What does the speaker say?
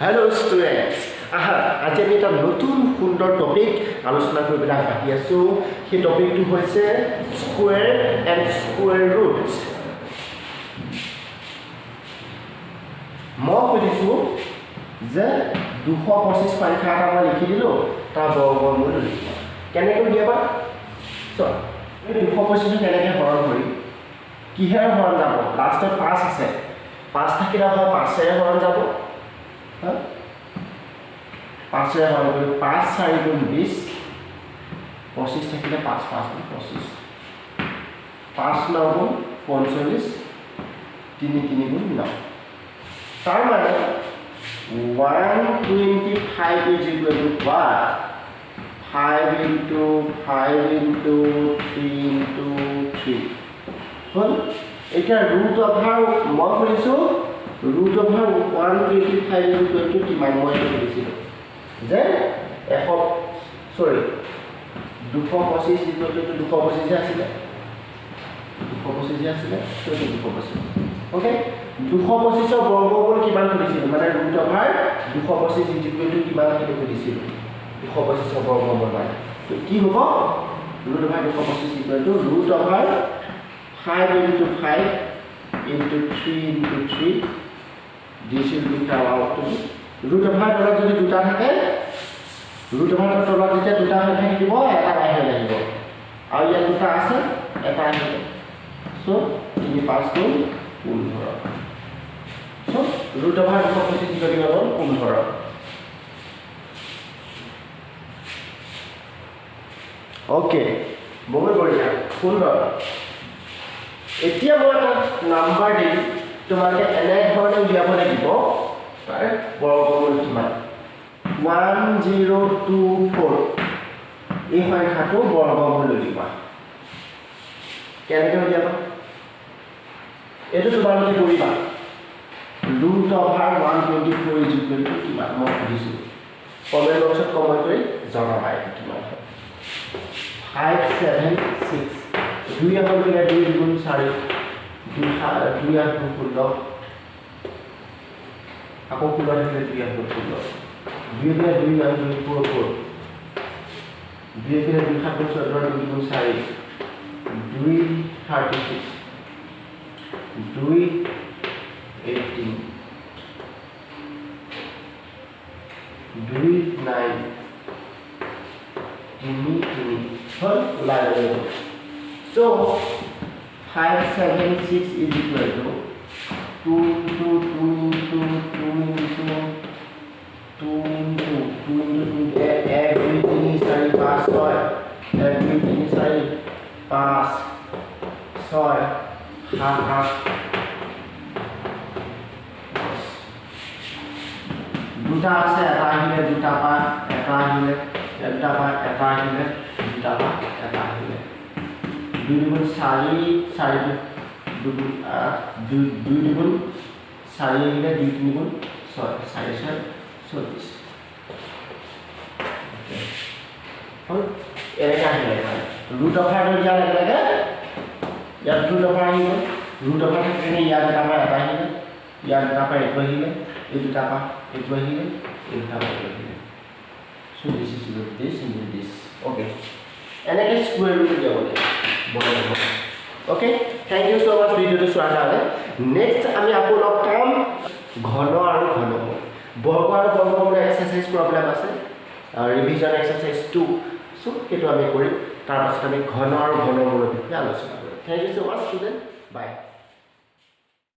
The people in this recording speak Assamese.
Hello students, আজি আমি এটা নতুন সুন্দৰ টপিক আলোচনা কৰিবলৈ আগবাঢ়ি আছো। সেই টপিকটো হৈছে স্কোয়াৰ এণ্ড স্কোয়াৰ ৰুটস। মই কৈছোঁ যে 225 সংখ্যা এটা মই লিখি দিলোঁ, তাৰ বৰ্গমূল লিখিবা। কেনেকৈ উলিয়াবা? চোৱা, এই 225 কেনেকৈ হৰণ কৰিম? কিহেৰে হৰণ যাব? লাষ্টত 5 আছে, 5 থাকিলে হয় 5ৰে হৰণ যাব। 5ৰে হৰণ কৰি 5 4 গুণ 20, 25 থাকিলে 5 5 গুণ 25, 5 9 গুণ 45, 3 3 গুণ 9। তাৰ মানে 125 is equal to what? 5 into 5 into 3 into 3 হ'ল। এতিয়া ৰুট অভাৰ মই কৰিছোঁ root over 125 is equal to কিমান মই কৰিছিলোঁ যে 225 is equal to 225 আছিলে 225 আছিলে 225 ওকে 225 বৰ্গমূল কিমান কৰিছিলোঁ মানে root over 225 is equal to কিমান কৰিছিলোঁ 225 বৰ্গমূল মানে তো কি হ'ব root over 225 is equal to root over 5 into 5 into 3 into 3 this will become out to be root over তলত যদি দুটা থাকে ৰুট অভাৰ তলত যেতিয়া দুটা হৈ থাকিব এটা বাহিৰ আহিব আৰু ইয়াত দুটা আছে এটা আহিব সো 3 5 গুণ 15 সো ৰুট অভাৰ 225 কৰি গ'ল 15 ওকে বহুত বঢ়িয়া সুন্দৰ এতিয়া মই এটা নাম্বাৰ দিম তোমালোকে এনে ধৰণে উলিয়াব লাগিব তাৰ বৰ্গমূল কিমান 1024 এই সংখ্যাটো বৰ্গমূল উলিয়াবা কেনেকৈ উলিয়াবা এইটো তোমালোকে কৰিবা root over 124 is equal to কিমান মই সুধিছোঁ কমেণ্ট বক্সত কমেণ্ট কৰি জনাবা কিমান হয় 576 2 এখন কৰিলে 2 গুণ 4 2 8 গুণ 16 আকৌ 16 থাকিলে 2 8 গুণ 16 2 দিলে 2 8 গুণ 4 4 2 দিলে 2 7 গুণ 14 2 গুণ 4 2 36 2 18 2 9 3 হল লাগে so 576 is equal to 2 into 2 into 2 into 2 into 2 into 2 everything is 5 6 everything is 5 6 8 দুটা আছে এটা আহিলে দুটা পা এটা আহিলে এটা পা এটা আহিলে দুটা পা এটা আহিলে 2 গুণ 4 4 2 গুণ 4 আহিলে 2 3 গুণ 6 4 4 40 হ'ল এনেকৈ আহিলে ৰুট অভাৰ দিয়াৰ লগে লগে ইয়াত ৰুট অভাৰ আহিব ৰুট অভাৰ থাকিলে ইয়াত এটা পা এটা আহিলে ইয়াত এটা পা এইটো আহিলে এই দুটা পা এইটো আহিলে এই দুটা পা এইটো আহিলে so this is with this and with this okay এনেকৈ স্কোয়াৰ ৰুট উলিয়াব লাগিব okay thank you so much ভিডিওটো চোৱাৰ কাৰণে নেক্সট আমি আকৌ লগ পাম ঘন আৰু ঘনমূল বৰ্গ আৰু বৰ্গমূলৰ এক্সাৰসাইজ প্ৰবলেম আছে ৰিভিজন এক্সাৰসাইজ 2 সো সেইটো আমি কৰিম তাৰ পাছত আমি ঘন আৰু ঘনমূলৰ বিষয়ে আলোচনা কৰিম thank you so much student bye